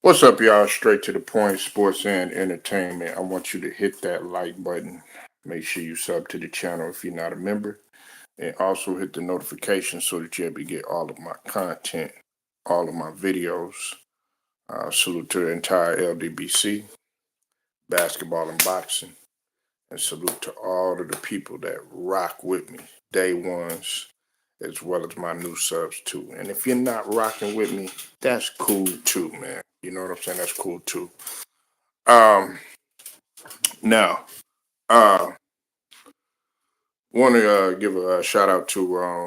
What's up, y'all? Straight to the point, sports and entertainment. I want you to hit that like button. Make sure you sub to the channel if you're not a member. And also hit the notification so that you're able to get all of my content, all of my videos. Salute to the entire LDBC, basketball and boxing. And salute to all of the people that rock with me, day ones, as well as my new subs too. And if you're not rocking with me, that's cool too, man. You know what I'm saying? That's cool too. Um, Now, uh, want to give a shout out to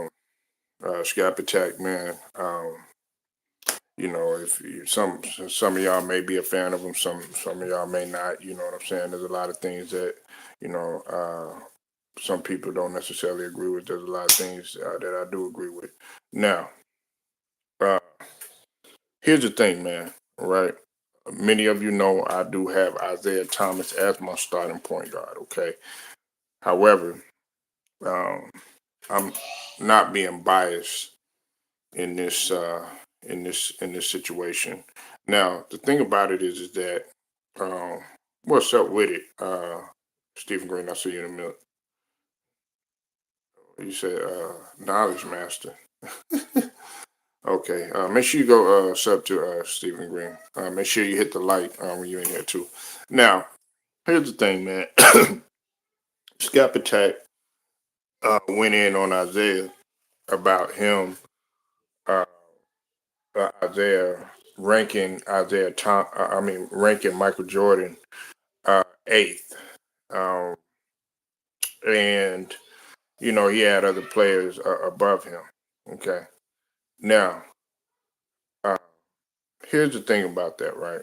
Scap Attack, man. If some of y'all may be a fan of him, some of y'all may not. You know what I'm saying? There's a lot of things that you know some people don't necessarily agree with. There's a lot of things that I do agree with. Now, uh, here's the thing, man. Right? Many of you know I do have Isaiah Thomas as my starting point guard. Okay. However, um, I'm not being biased in this situation. Now, the thing about it is that um, what's up with it, Stephen Green? I'll see you in a minute. You said knowledge master. Okay, make sure you go sub to Stephen Green. Make sure you hit the like when you're in here too. Now, here's the thing, man. Scap Attack went in on Isaiah about him uh, Isaiah ranking Michael Jordan eighth, um, and he had other players above him. Okay, now uh, here's the thing about that, right?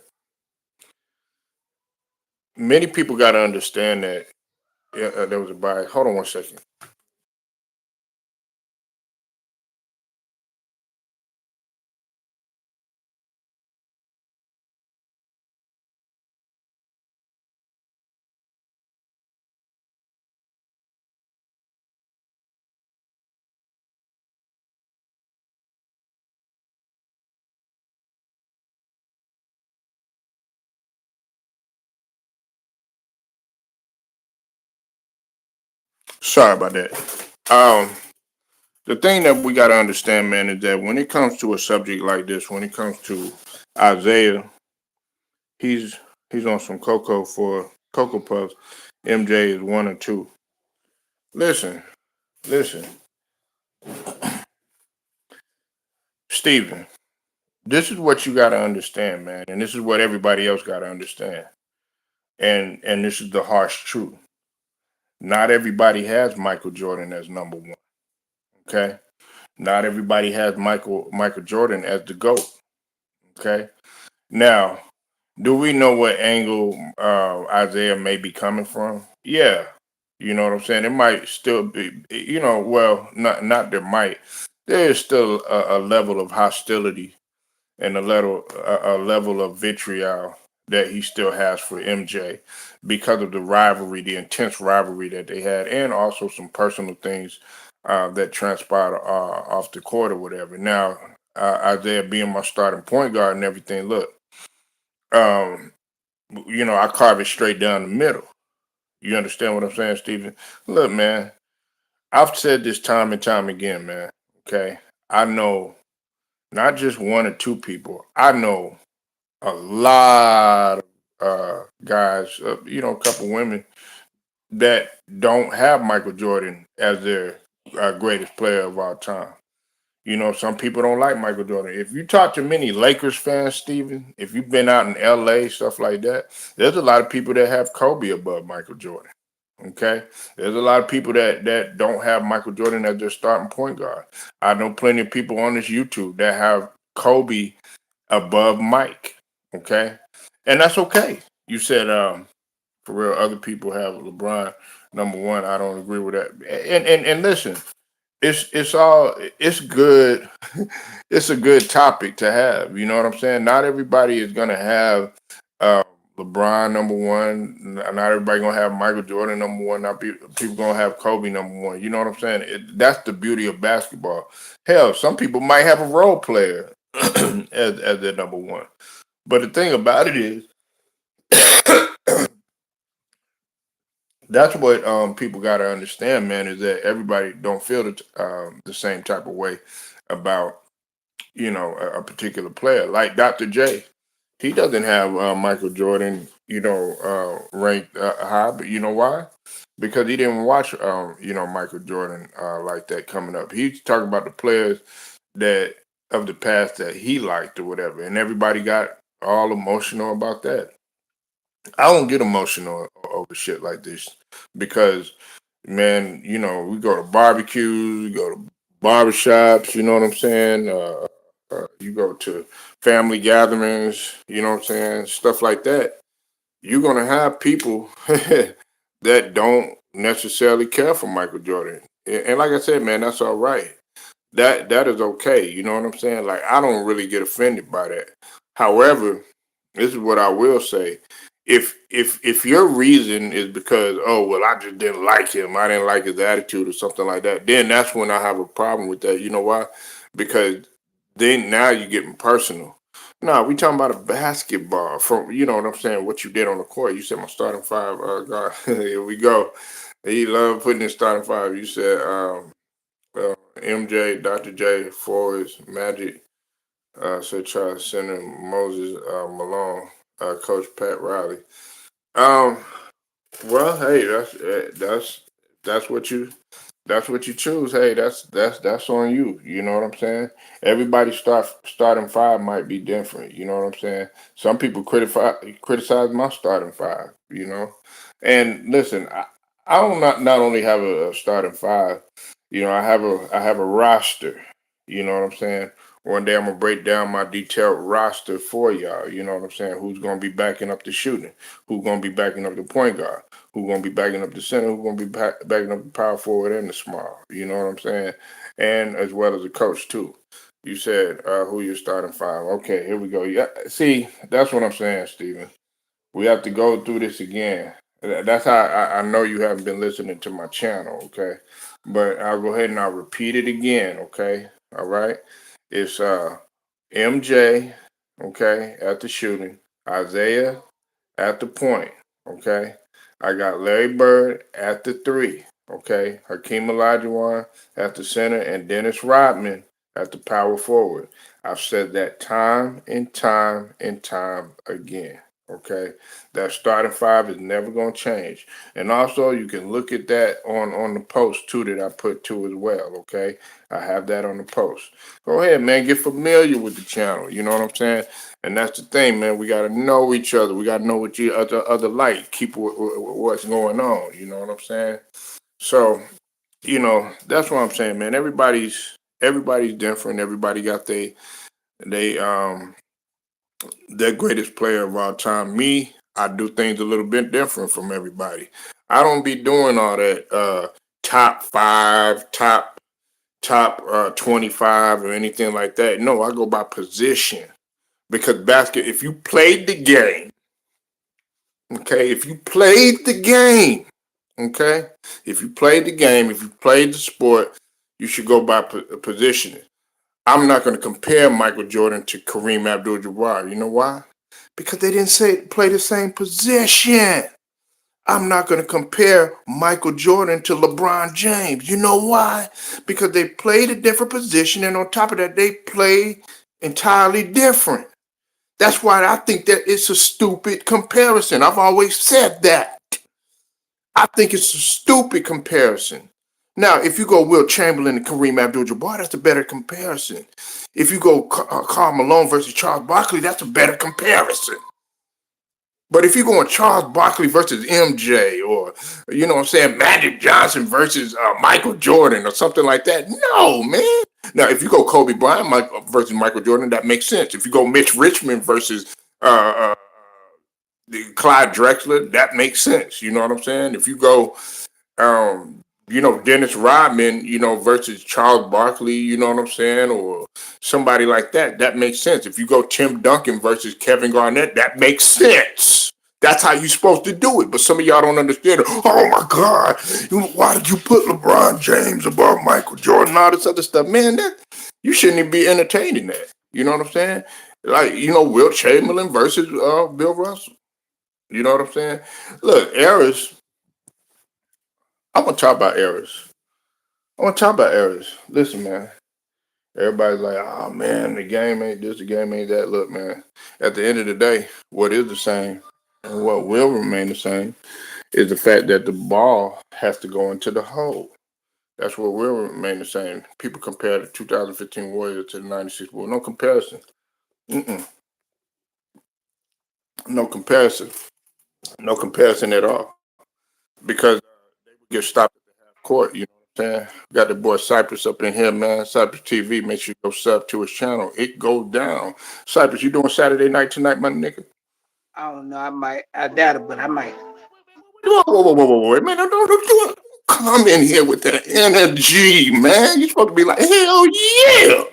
Many people got to understand that there was a bias. Hold on one second. Sorry about that. Um, the thing that we got to understand, man, is that when it comes to a subject like this, when it comes to Isaiah, he's he's on some Cocoa Puffs. MJ is one or two. Listen, listen, Steven, this is what you got to understand, man, and this is what everybody else got to understand. And this is the harsh truth. Not everybody has Michael Jordan as number one. Okay, not everybody has Michael Jordan as the GOAT. Okay, now do we know what angle Isaiah may be coming from? Yeah, you know what I'm saying. It might still be, well, not there might. There is still a level of hostility and a level of vitriol that he still has for MJ because of the rivalry, the intense rivalry that they had, and also some personal things that transpired off the court or whatever. Now, Isaiah being my starting point guard and everything, look, um, I carve it straight down the middle. You understand what I'm saying, Stephen? Look, man, I've said this time and time again, man. Okay, I know not just one or two people. I know a lot of guys, a couple women that don't have Michael Jordan as their greatest player of all time. Some people don't like Michael Jordan. If you talk to many Lakers fans, Steven, if you've been out in LA, stuff like that, there's a lot of people that have Kobe above Michael Jordan. Okay. There's a lot of people that don't have Michael Jordan as their starting point guard. I know plenty of people on this YouTube that have Kobe above Mike. Okay. And that's okay. You said for real, other people have LeBron number one. I don't agree with that. And listen, it's good. It's a good topic to have. You know what I'm saying? Not everybody is gonna have uh, LeBron number one. Not everybody gonna have Michael Jordan number one. Not people gonna have Kobe number one. You know what I'm saying? That's the beauty of basketball. Hell, some people might have a role player as their number one. But the thing about it is, that's what people got to understand, man, is that everybody don't feel the same type of way about a particular player. Like Dr. J, he doesn't have Michael Jordan, ranked high, but you know why? Because he didn't watch Michael Jordan like that coming up. He's talking about the players that of the past that he liked or whatever, and everybody got all emotional about that. I don't get emotional over shit like this because, man, we go to barbecues, we go to barbershops, you know what I'm saying? You go to family gatherings, you know what I'm saying? Stuff like that. You're going to have people that don't necessarily care for Michael Jordan. And like I said, man, that's all right. That is okay. You know what I'm saying? Like I don't really get offended by that. However, this is what I will say. If your reason is because, oh well, I just didn't like him, I didn't like his attitude or something like that, then that's when I have a problem with that. You know why? Because then now you're getting personal. No, we talking about a basketball from you know what I'm saying, what you did on the court. You said my starting five, God, here we go. He loved putting his starting five. You said MJ, Dr. J, Forrest, Magic, Sir Charles Center, Moses Malone, Coach Pat Riley. Um, well, hey, that's what you that's what you choose. Hey, that's on you. You know what I'm saying? Everybody starting five might be different. You know what I'm saying? Some people criticize my starting five. And listen, I don't not only have a starting five. I have a roster. You know what I'm saying? One day I'm gonna break down my detailed roster for y'all. You know what I'm saying? Who's gonna be backing up the shooting? Who's gonna be backing up the point guard? Who's gonna be backing up the center? Who's gonna be backing up the power forward and the small? You know what I'm saying? And as well as the coach too. You said who you're starting five. Okay, here we go. Yeah, see, that's what I'm saying, Steven. We have to go through this again. That's how I know you haven't been listening to my channel, okay? But I'll go ahead and I'll repeat it again, okay? All right. It's MJ, okay, at the shooting. Isaiah at the point, okay? I got Larry Bird at the three, okay? Hakeem Olajuwon at the center and Dennis Rodman at the power forward. I've said that time and time and time again, okay? That starting five is never going to change. And also, you can look at that on the post, too, that I put, too, as well, okay? I have that on the post. Go ahead, man. Get familiar with the channel. You know what I'm saying? And that's the thing, man. We got to know each other. We got to know what you other like. Keep what's going on. You know what I'm saying? So, that's what I'm saying, man. Everybody's different. Everybody got they their greatest player of all time. Me, I do things a little bit different from everybody. I don't be doing all that top five, top 25 or anything like that. No, I go by position because if you played the game, okay, if you played the game, okay, if you played the game, if you played the sport, you should go by positioning. I'm not going to compare Michael Jordan to Kareem Abdul-Jabbar. You know why? Because they didn't play the same position. I'm not going to compare Michael Jordan to LeBron James. You know why? Because they played a different position, and on top of that, they play entirely different. That's why I think that it's a stupid comparison. I've always said that. I think it's a stupid comparison. Now, if you go Will Chamberlain and Kareem Abdul-Jabbar, that's a better comparison. If you go Karl Malone versus Charles Barkley, that's a better comparison. But if you're going Charles Barkley versus MJ or, you know what I'm saying, Magic Johnson versus Michael Jordan or something like that, no, man. Now, if you go Kobe Bryant versus Michael Jordan, that makes sense. If you go Mitch Richmond versus Clyde Drexler, that makes sense. You know what I'm saying? If you go Dennis Rodman, versus Charles Barkley, you know what I'm saying, or somebody like that, that makes sense. If you go Tim Duncan versus Kevin Garnett, that makes sense. That's how you're supposed to do it. But some of y'all don't understand it. Oh my God, why did you put LeBron James above Michael Jordan and all this other stuff? Man, you shouldn't even be entertaining that. You know what I'm saying? Like, Will Chamberlain versus Bill Russell. You know what I'm saying? Look, eras. I'm gonna talk about eras. I want to talk about eras. Listen, man. Everybody's like, oh man, the game ain't this, the game ain't that. Look, man. At the end of the day, what is the same and what will remain the same is the fact that the ball has to go into the hole. That's what will remain the same. People compare the 2015 Warriors to the '96 Bulls. No comparison. Mm-mm. No comparison. No comparison at all. Because they would get stopped at the half court. You know what I'm saying? Got the boy Cypress up in here, man. Cypress TV. Make sure you go sub to his channel. It goes down. Cypress, you doing Saturday night tonight, my nigga? I don't know. I might. I doubt it, but I might. Whoa, whoa, whoa, whoa, whoa, whoa, man! Don't come in here with that energy, man. You supposed to be like, hell yeah.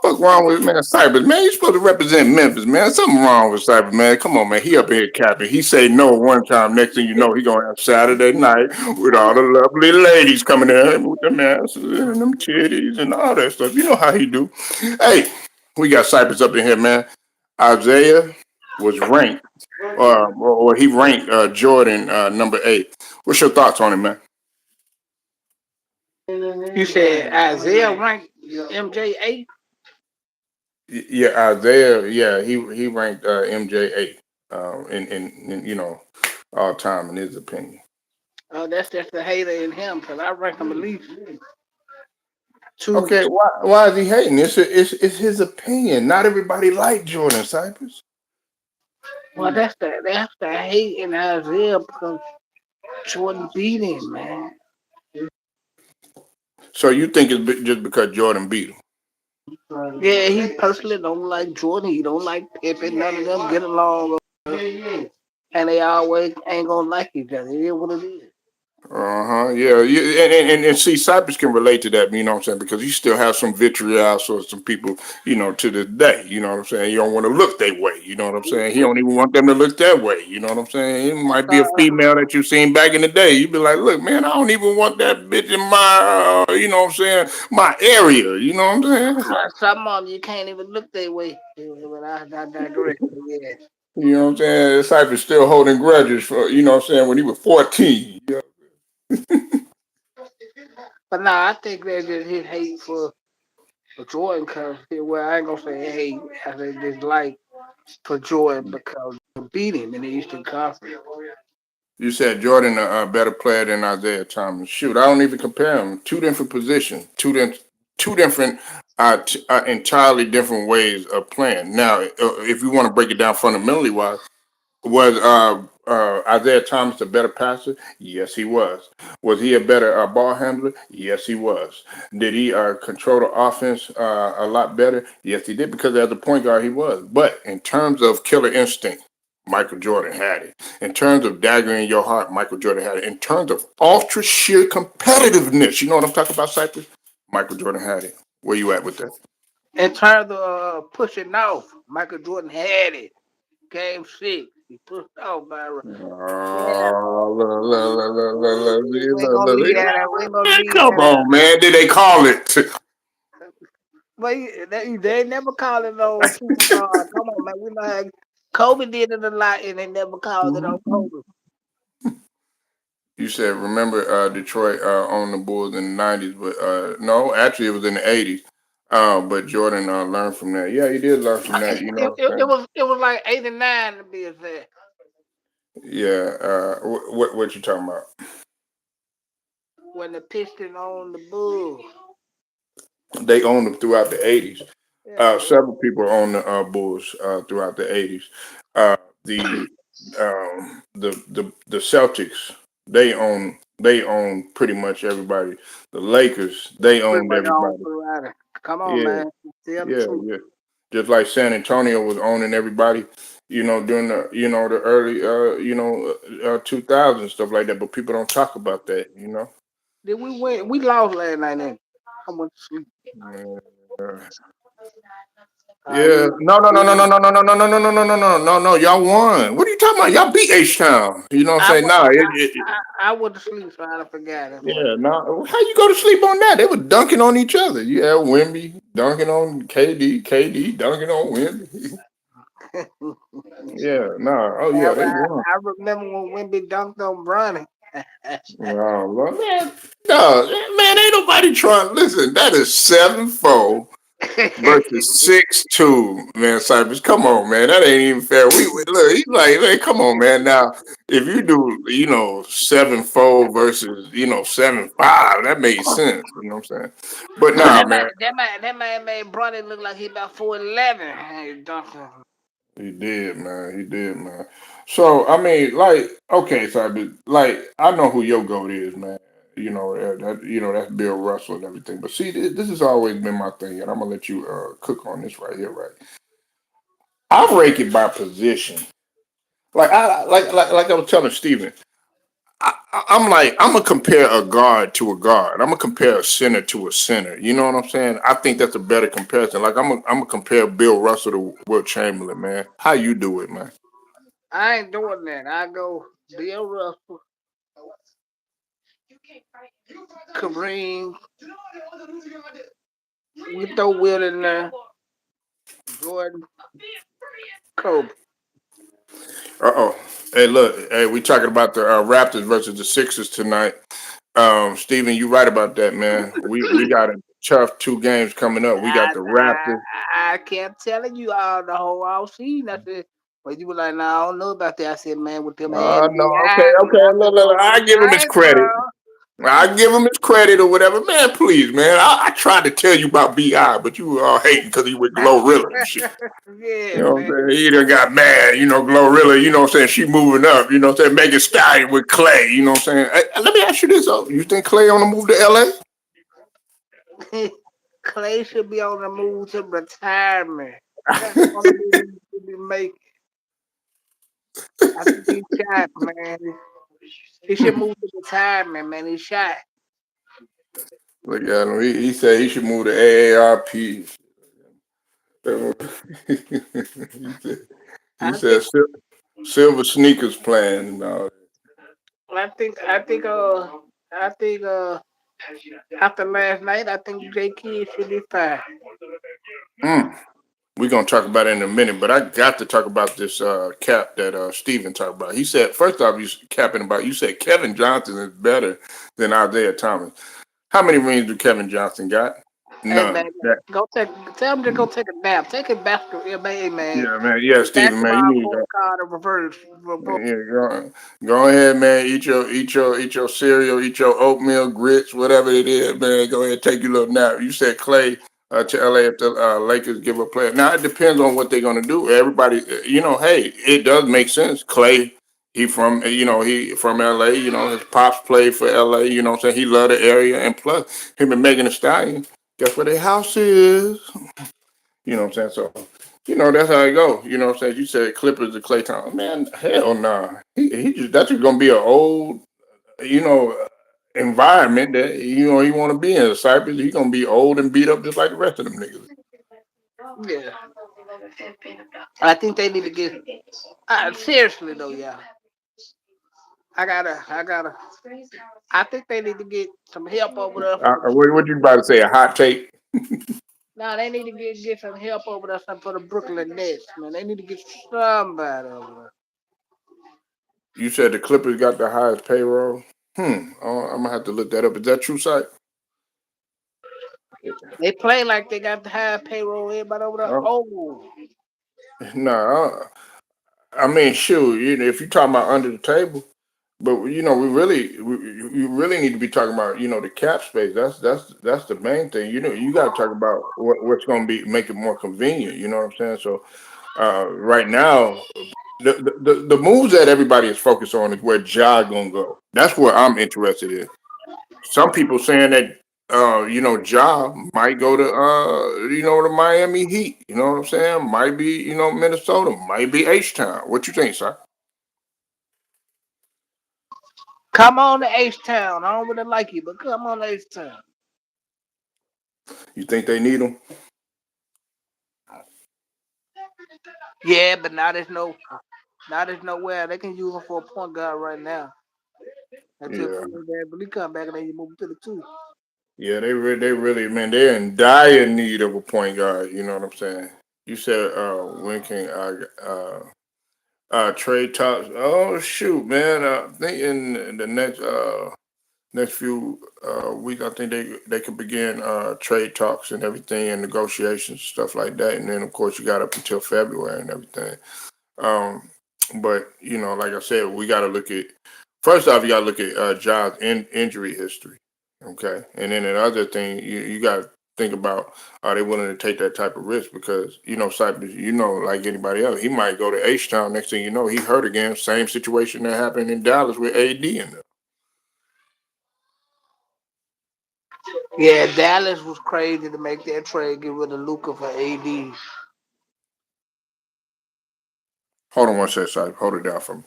Fuck wrong with man Cypress, man? You supposed to represent Memphis, man. Something wrong with Cypress, man. Come on, man. He up here capping. He say no one time. Next thing you know, he gonna have Saturday night with all the lovely ladies coming in with them asses and them titties and all that stuff. You know how he do. Hey, we got Cypress up in here, man. Isaiah was ranked, or he ranked Jordan number 8. What's your thoughts on it, man? You said Isaiah ranked MJ eight. Yeah, Isaiah. Yeah, he ranked MJ 8 in all time in his opinion. Oh, that's just the hater in him, cause I rank him at least two. Okay, why is he hating? It's his opinion. Not everybody like Jordan Cypress. Well, that's the hate in Isaiah because Jordan beat him, man. So you think it's just because Jordan beat him? Yeah, he personally don't like Jordan. He don't like Pippen. None of them get along, and they always ain't gonna like each other. It is what it is. Uh-huh. Yeah. And see, Cypress can relate to that, you know what I'm saying? Because he still has some vitriol for some people, to this day. You know what I'm saying? You don't want to look that way. You know what I'm saying? He don't even want them to look that way. You know what I'm saying? It might be a Uh, female that you seen back in the day. You'd be like, look, man, I don't even want that bitch in my, you know what I'm saying, my area. You know what I'm saying? some of them you can't even look that way. But I digress. Yeah. You know what I'm saying? Cypher's still holding grudges for, you know what I'm saying, when he was 14. Yeah. But nah, I think that's just his hate for Jordan because well, I ain't gonna say hate. I say dislike for Jordan because they beat him in the Eastern Conference. You said Jordan a better player than Isaiah Thomas. Shoot, I don't even compare them. Two different positions, two different, entirely different ways of playing. Now, if you want to break it down fundamentally wise, was Isaiah Thomas a better passer? Yes, he was. Was he a better ball handler? Yes, he was. Did he control the offense a lot better? Yes, he did because as a point guard, he was. But in terms of killer instinct, Michael Jordan had it. In terms of dagger in your heart, Michael Jordan had it. In terms of ultra sheer competitiveness, you know what I'm talking about, Cypress? Michael Jordan had it. Where you at with that? In terms of pushing off, Michael Jordan had it. Game 6, he pushed off Byron. Yeah, we ain't gonna leave that. We ain't gonna Man, leave come that out. on, man. Did they call it? But they never call it no superstar. Come on, man. We like Kobe did it a lot, and they never called it on Kobe. You said remember Detroit owned the Bulls in the '90s, but no, actually it was in the '80s. But Jordan learned from that. Yeah, he did learn from that. You know It, what it, I'm it saying? was it was like 89 to be exact. Yeah. What you talking about? When the Pistons owned the Bulls. They owned them throughout the '80s. Yeah, Several people owned the Bulls throughout the '80s. The the Celtics they own pretty much everybody. The Lakers they pretty owned much on everybody. throughout it. Come on, Yeah, man. Tell the yeah, truth. yeah. Just like San Antonio was owning everybody, during the early 2000s stuff like that. But people don't talk about that. Did we win? We lost last night. Then I went to sleep. Uh, Yeah, no, no, no, no, no, no, no, no, no, no, no, no, no, no, no, no, no. Y'all won. What are you talking about? Y'all beat H Town. You know what I'm I, saying? wa- Nah, I went to sleep, so I forgot. That's what. yeah, no. How you go to sleep on that? They were dunking on each other. You had Wimby dunking on KD, KD dunking on Wimby. Yeah, nah. Oh yeah, they won. I remember when Wimby dunked on Bronny. Oh, Lord, man, no, man, ain't nobody trying. Listen, that is 7-4 versus 6-2, man. Cypress, come on, man, that ain't even fair. Look. He's like, man, come on, man. Now, if you do, 7-4 versus 7-5, that makes sense. You know what I'm saying? But nah, man, That man made Bronny look like he about 4'11". Hey, dunking. he did, man. He did, man. So I mean, like, okay, Cypress, like, I know who your goat is, man. That's Bill Russell and everything. But see, this has always been my thing, and I'm gonna let you cook on this right here, right? I rank it by position. Like I was telling Steven, I'm like, I'm gonna compare a guard to a guard. I'm gonna compare a center to a center. You know what I'm saying? I think that's a better comparison. Like I'm gonna compare Bill Russell to Will Chamberlain, man. How you do it, man? I ain't doing that. I go Bill Russell, Kareem, we throw Will in there, Jordan, Kobe. Uh-oh. Hey, look. Hey, we talking about the Raptors versus the Sixers tonight. Steven, you right about that, man. We got a tough 2 games coming up. We got I, the I Raptors. I kept telling you all the whole all season. I said, but you were like, "No, I don't know about that." I said, "Man, with them hands No, be okay, eyes, man, okay. I Look, think look, on I them give him his giants, credit. bro." I give him his credit or whatever. Man, please, man. I tried to tell you about Bi, but you were all hating because he with Glorilla and shit. Yeah, You know what man. I'm saying? He done got mad. Glorilla. You know what I'm saying? She moving up. You know what I'm saying? Megan Stallion with Clay. You know what I'm saying? Let me ask you this: though. You think Clay on the move to LA? Clay should be on the move to retirement. That's the only move he should be making. I think he's shot, man. He should move to retirement, man. He's shot. Look at him. He said he should move to AARP. he I said think, silver sneakers plan. I think, after last night, I think J Kidd should be fine. Mm. We're gonna talk about it in a minute, but I got to talk about this cap that Steven talked about. He said, first off, you capping about. You said Kevin Johnson is better than Isaiah Thomas. How many rings do Kevin Johnson got? Hey man, None. That tell him to go take a nap. Take a basketball, hey man. Yeah, man. Yeah, Steven, man. You Basketball need to point guard in reverse. Yeah, go ahead, man. Eat your cereal, eat your oatmeal, grits, whatever it is, man. Go ahead, take your little nap. You said Clay to LA if the Lakers give a player. Now it depends on what they're gonna do. Everybody, hey, it does make sense. Clay, he from LA. His pops played for LA. You know what I'm saying? He loved the area, and plus him and Megan Thee Stallion. Guess where their house is? You know what I'm saying? So, that's how it go. You know what I'm saying? You said Clippers to Clay Thompson. Man, hell nah. That's just gonna be an old, you know, environment that he wanna be in. Cypress, he gonna be old and beat up just like the rest of them niggas. Yeah, I think they need to get. Seriously though, yeah. I gotta. I think they need to get some help over there for the. What you about to say? A hot take? Now they need to get some help over there for the Brooklyn Nets, man. They need to get somebody over You said the Clippers got the highest payroll. I'm gonna have to look that up. Is that true, site? there. They play like they got the high payroll. Everybody over there. Oh, Oh, no. I mean, shoot. If you're talking about under the table. But we really need to be talking about the cap space. That's the main thing. You got to talk about what's going to be make it more convenient. You know what I'm saying? So right now, the moves that everybody is focused on is where Ja gonna go. That's where I'm interested in. Some people saying that Ja might go to the Miami Heat. You know what I'm saying? Might be Minnesota. Might be H Town. What you think, sir? come on to H Town. I don't really like you, but come on to H Town. You think they need him? Yeah, but now there's nowhere they can use him for a point guard right now until Yeah, they really come back and then you move to the two. yeah, they really, man, they're in dire need of a point guard. You know what I'm saying? You said, when can trade talks? Oh shoot, man, I think in the next few weeks, I think they could begin trade talks and everything and negotiations stuff like that. And then of course you got up until February and everything. Um, but like I said, we got to look at first off, you got to look at Ja's injury history, okay, and then another thing you got to think about, are they willing to take that type of risk? Because Cypress, like anybody else, he might go to H Town. Next thing you know, he hurt again. Same situation that happened in Dallas with AD in there. Yeah, Dallas was crazy to make that trade, get rid of Luca for AD. Hold on one second, Cypress. Hold it down for me.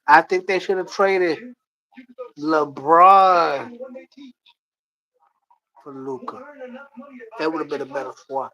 I think they should have traded LeBron for Luca. That would have been a better swap.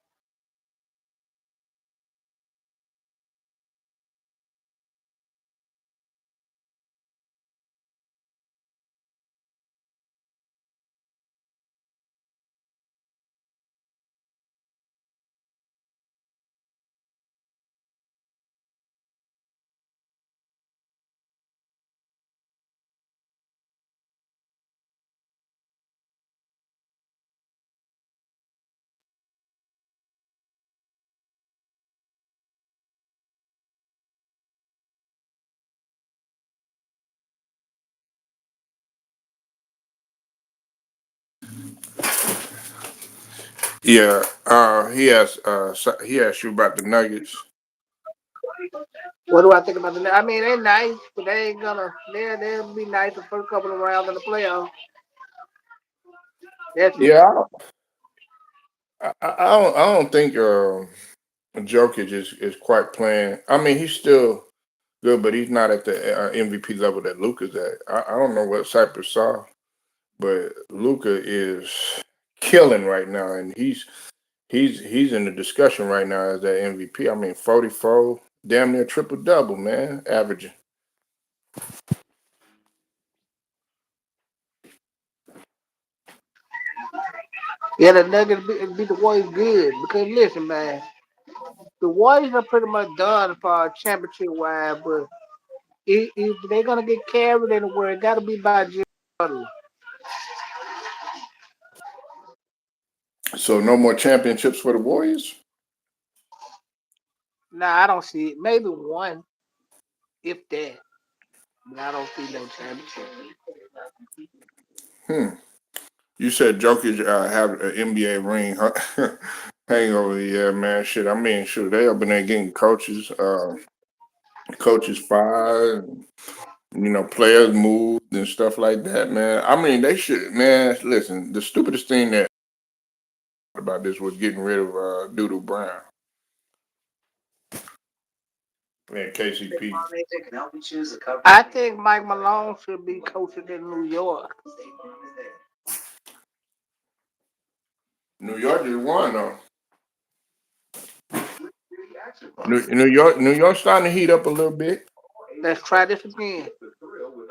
Yeah, he asked you about the Nuggets. What do I think about the? I mean, they're nice, but they ain't gonna. They'll be nice the first couple of rounds in the playoffs. That's it. Yeah, I don't think Jokic is quite playing. I mean, he's still good, but he's not at the MVP level that Luka's at. I don't know what Cypress saw, but Luka is killing right now, and he's in the discussion right now as that MVP. I mean, 44, damn near triple double, man, averaging. Yeah, the Nuggets beat the Warriors good because listen, man, the Warriors are pretty much done for championship wise, but if they're gonna get carried anywhere, it gotta be by Jimmy Butler. So no more championships for the Warriors. Nah, I don't see it. Maybe one, if that. But I don't see no championship. Hmm. You said Jokic have an NBA ring huh? hangover. Yeah, man. Shit. I mean, shoot, they up in there getting coaches fired. Players moved and stuff like that, man. I mean, they should, man. Listen, the stupidest thing that about this was getting rid of Doodle Brown and KCP. I think Mike Malone should be coaching in New York. New York just won though. New York starting to heat up a little bit. Let's try this again.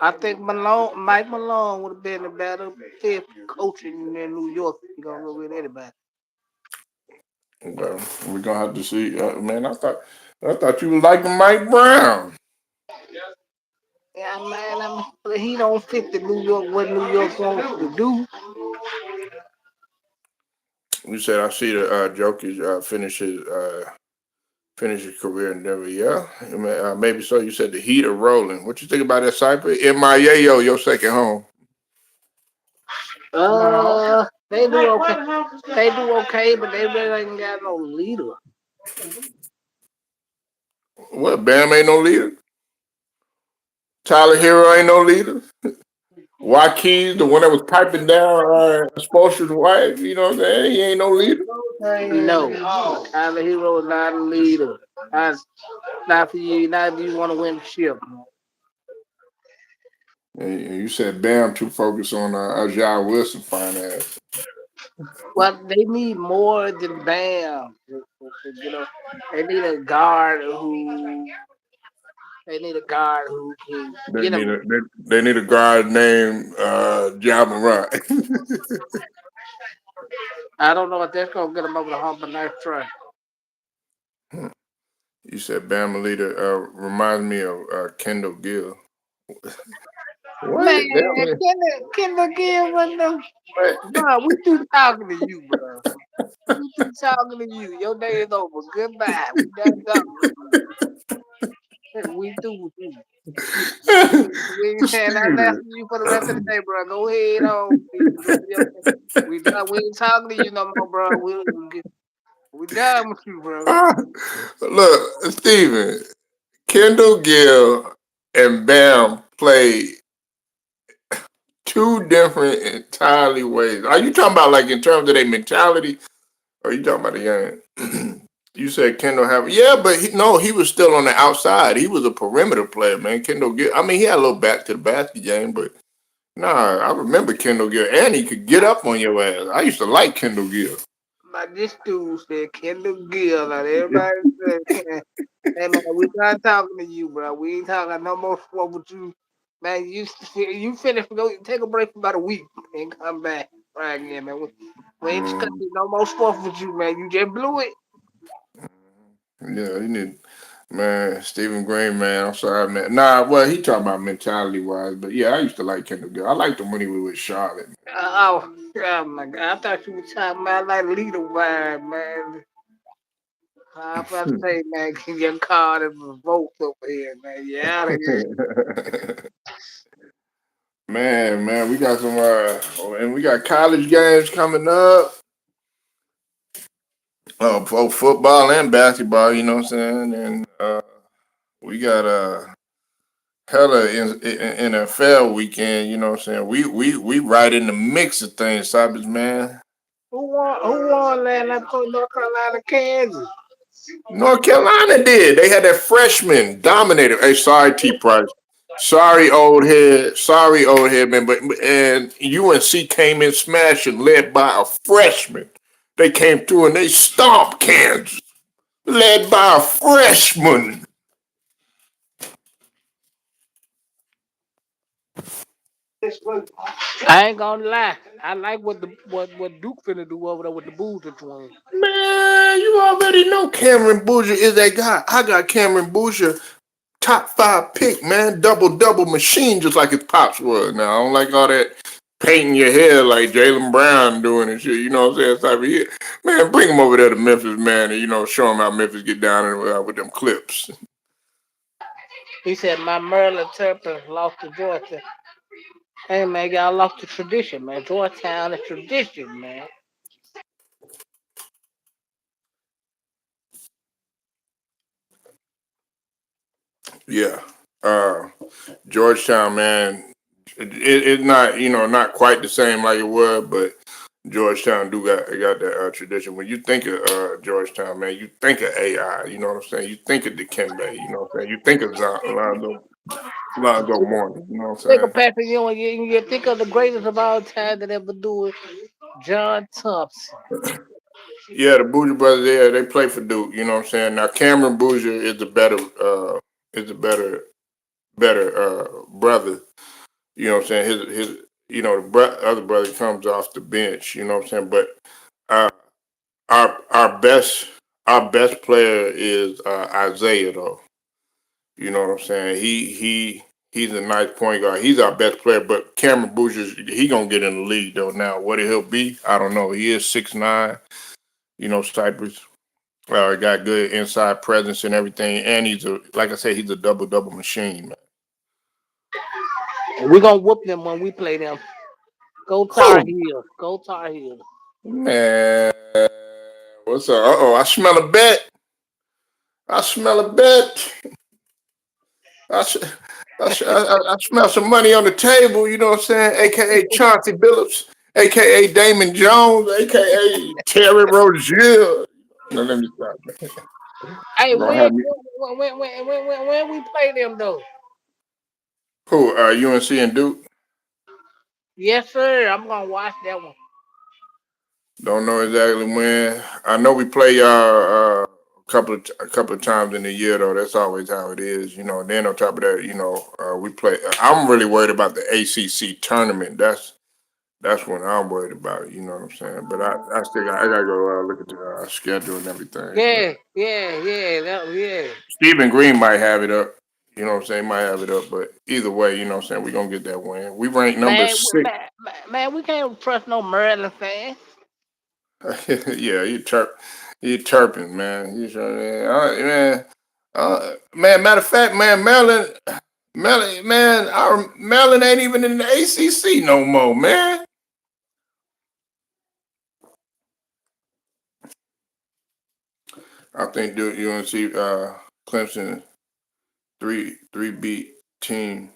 I think Mike Malone would have been a better fit coaching in New York. He gonna go with anybody. Well, we're gonna have to see. Man, I thought you was liking Mike Brown. Yeah, man. He don't fit the New York what New York wants to do. You said I see the Jokic finish his career in Denver. Yeah, I mean, maybe so. You said the Heat are rolling. What you think about that, Cypher? MIA, your second home. They do okay. They do okay, but they really ain't got no leader. What? Bam ain't no leader. Tyler Hero ain't no leader. Waukee, the one that was piping down Spoelstra's wife, you know what I'm saying? He ain't no leader. No, Tyler Hero is not a leader. Not, not for you. Not if you want to win the ship. And you said Bam too focused on Ajay Wilson fine ass. Well, they need more than Bam. You know, they need a guard who they need a guard who can They get them. need a they need a guard named Ja Morant. I don't know if that's gonna get them over the hump, but nice try. You said Bama leader reminds me of Kendall Gill. What? Man, That man, Kendall Gill, what the what? bro? We through talking to you, bro. We through talking to you. Your day is over. Goodbye. We done talking to you. We through with you. We ain't saying nothing else Steven. to you for the rest of the day, bro. Go ahead on, Steven. Do your thing. We done. We ain't talking to you no more, bro. We done with you, bro. Look, Steven, Kendall Gill and Bam played two different entirely ways. Are you talking about like in terms of their mentality? Or are you talking about the game? You said Kendall have yeah, but no, he was still on the outside. He was a perimeter player, man. Kendall Gill. I mean, he had a little back to the basket game, but nah, I remember Kendall Gill, and he could get up on your ass. I used to like Kendall Gill. Like this dude said, Kendall Gill. Like everybody said, hey man, we done talking to you, bro. We ain't talking no more sport with you. Man, you finish, go take a break for about a week and come back right again, man. We ain't Mm, discussing no more sport with you, man. You just blew it. yeah, you need man, Stephen Green, man. I'm sorry, man. Nah, well, he talking about mentality wise, but yeah, I used to like Kendall Gill. I liked him when he was with Charlotte. Oh my God. I thought you were talking about like leader vibe, man. I'm about to say, man, get your card and vote over here, man. You out of here. Man, we got some, and we got college games coming up. For football and basketball, you know what I'm saying? And we got hella NFL weekend, you know what I'm saying? We right in the mix of things, Sabbath, man. Who won last night for North Carolina, Kansas? North Carolina did. They had that freshman dominator. Hey, sorry, T Price. Sorry, old head. Sorry, old head, man. But and UNC came in smashing, led by a freshman. They came through and they stomped Kansas, led by a freshman. I ain't gonna lie. I like what Duke finna do over there with the Boozer twins. Man, you already know Cameron Bouger is that guy. I got Cameron Bouger top five pick, man. Double machine, just like his pops was. Now I don't like all that painting your hair like Jalen Brown doing and shit. You know what I'm saying? Type of shit. Man, bring him over there to Memphis, man, and show him how Memphis get down with them clips. He said my Maryland Terrapins lost to Georgia. Hey man, y'all lost the tradition, man. Georgetown is tradition, man. Yeah. Uh, Georgetown, man, it's not not quite the same like it was, but Georgetown do got that tradition. When you think of Georgetown, man, you think of AI. You know what I'm saying? You think of Dikembe. You know what I'm saying? You think of Lonzo Mourning. You know what Think I'm of Patrick Ewing, you think of the greatest of all time that ever do it, John Thompson. saying? Yeah, the Bouger brothers. Yeah, they play for Duke. You know what I'm saying? Now Cameron Bouger is the better brother. You know what I'm saying? His the other brother comes off the bench. You know what I'm saying? But uh, our best player is Isaiah though. You know what I'm saying? He's a nice point guard. He's our best player, but Cameron Boucher's he gonna get in the league though. Now what he'll be, I don't know. He is 6'9", Cypress. Got good inside presence and everything, and he's like I said, he's a double machine, man. We're gonna whoop them when we play them. Go Tar Who? Heels. Go Tar Heels. Man, what's up? I smell a bet. I smell a bet. I, s- I smell some money on the table, you know what I'm saying? AKA Chauncey Billups, AKA Damon Jones, AKA Terry Rozier. No, let me stop. Hey, You're gonna have me. when we play them though? Who? UNC and Duke? Yes, sir. I'm gonna watch that one. Don't know exactly when. I know we play y'all. a couple of times in the year though. That's always how it is, you know. And then on top of that, you know, we play. I'm really worried about the ACC tournament. That's what I'm worried about. You know what I'm saying? But I still I gotta go look at the schedule and everything. But Yeah. Stephen Green might have it up. You know what I'm saying? Might have it up. But either way, you know what I'm saying? We're gonna get that win. We ranked number Man, 6. man, we can't trust no Maryland fans. Yeah, you chirping, man. You sure, man. Man, matter of fact, man, Maryland ain't even in the ACC no more, man. I think the UNC Clemson three beat team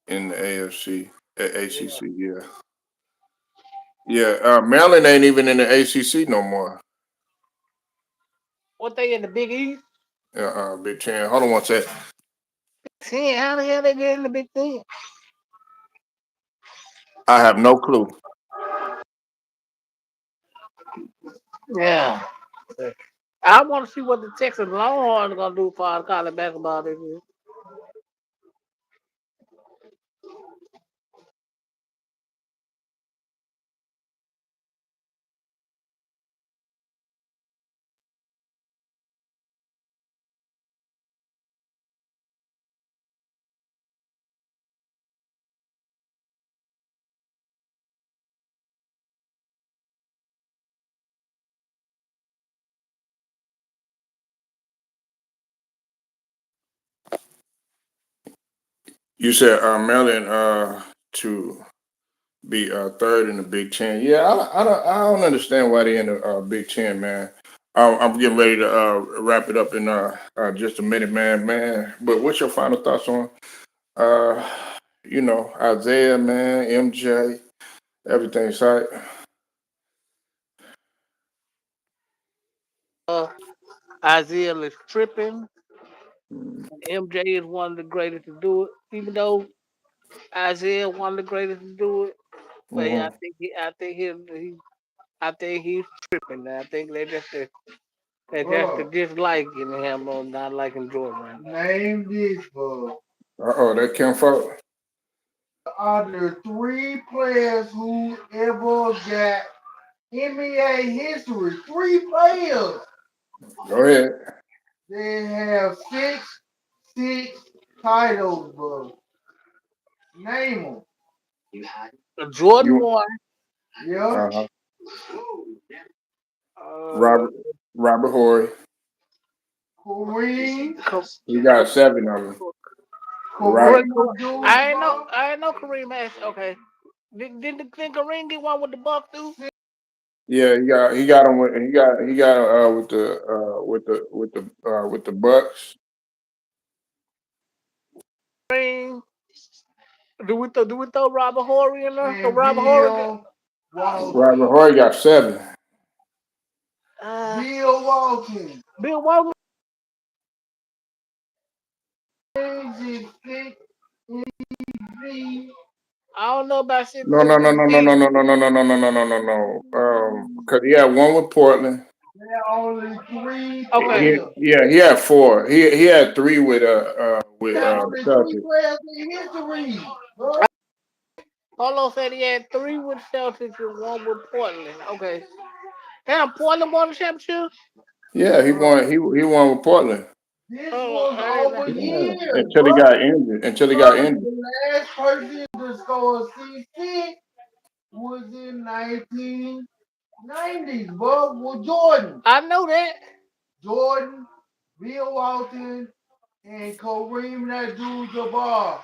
in the AFC ACC. Yeah, yeah. Maryland ain't even in the ACC no more. What they in the Big East? Big Ten. Hold on one sec. Ten? How the hell they get in the Big Ten? I have no clue. Yeah. I want to see what the Texas Longhorns are gonna do for our college basketball this year. You said Maryland to be third in the Big Ten. Yeah, I don't understand why they in the Big Ten, man. I'm getting ready to wrap it up in just a minute, man. But what's your final thoughts on uh, Isaiah, man, MJ, everything, right? Uh, Isaiah is tripping. MJ is one of the greatest to do it. Even though Isaiah one of the greatest to do it, but Mm-hmm. I think he's tripping. I think they just the disliking him or not liking Jordan. Name this, bro. Oh, that Kim folk. Are the three players who ever got NBA history? Three players. Go ahead. They have six titles, bro. Name them. Jordan You won. Yeah. uh Uh, Robert Horry. Kareem. He got 7 of them. Robert. Kareem. I ain't know Kareem has. Okay. Did Kareem get one with the Bucks too? Yeah, he got him with he got with the Bucks. Kareem. Do we throw Robert Horry in there? So Robert Horry. Robert Horry got 7. Bill Walton. Bill Walton. I don't know about six No, no, no, no, no, no, no, no, no, no, no, no, no, no, no, no. Because he had one with Portland. There are only three. He had 4. He had 3 with There are only three Celtics. players in history. Polo said he had 3 with Celtics and 1 with Portland. Okay. Damn, Portland won the championship? Yeah, he won with Portland. This was over Yeah, years, until he bro. got injured. The last person to score 60 was in 1990s, bro, with Jordan. I know that. Jordan, Bill Walton, and Kareem Abdul-Jabbar.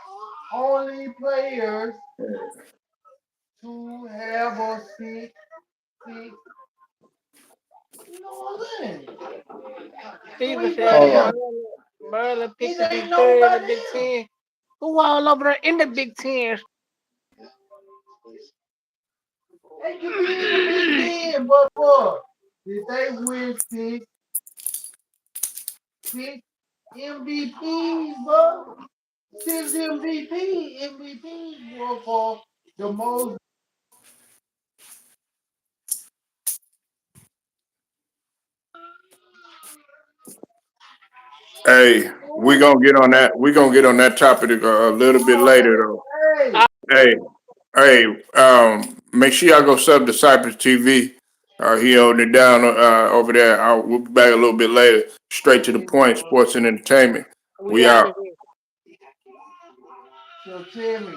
Only players to have a six. You know what I'm saying? Steven said Hold on. Merlin picked the Big Ten, the Big Ten. Who all over there in the Big Ten? They can be in the Big Ten, but what? Did they win six MVPs, bro? 6 MVPs were for the most. Hey, we gonna get on that. We gonna get on that topic a little bit later, though. Hey, make sure y'all go sub to Cypress TV. He holding it down over there. We'll be back a little bit later. Straight to the point. Sports and entertainment. We We out out. of here. So tell me.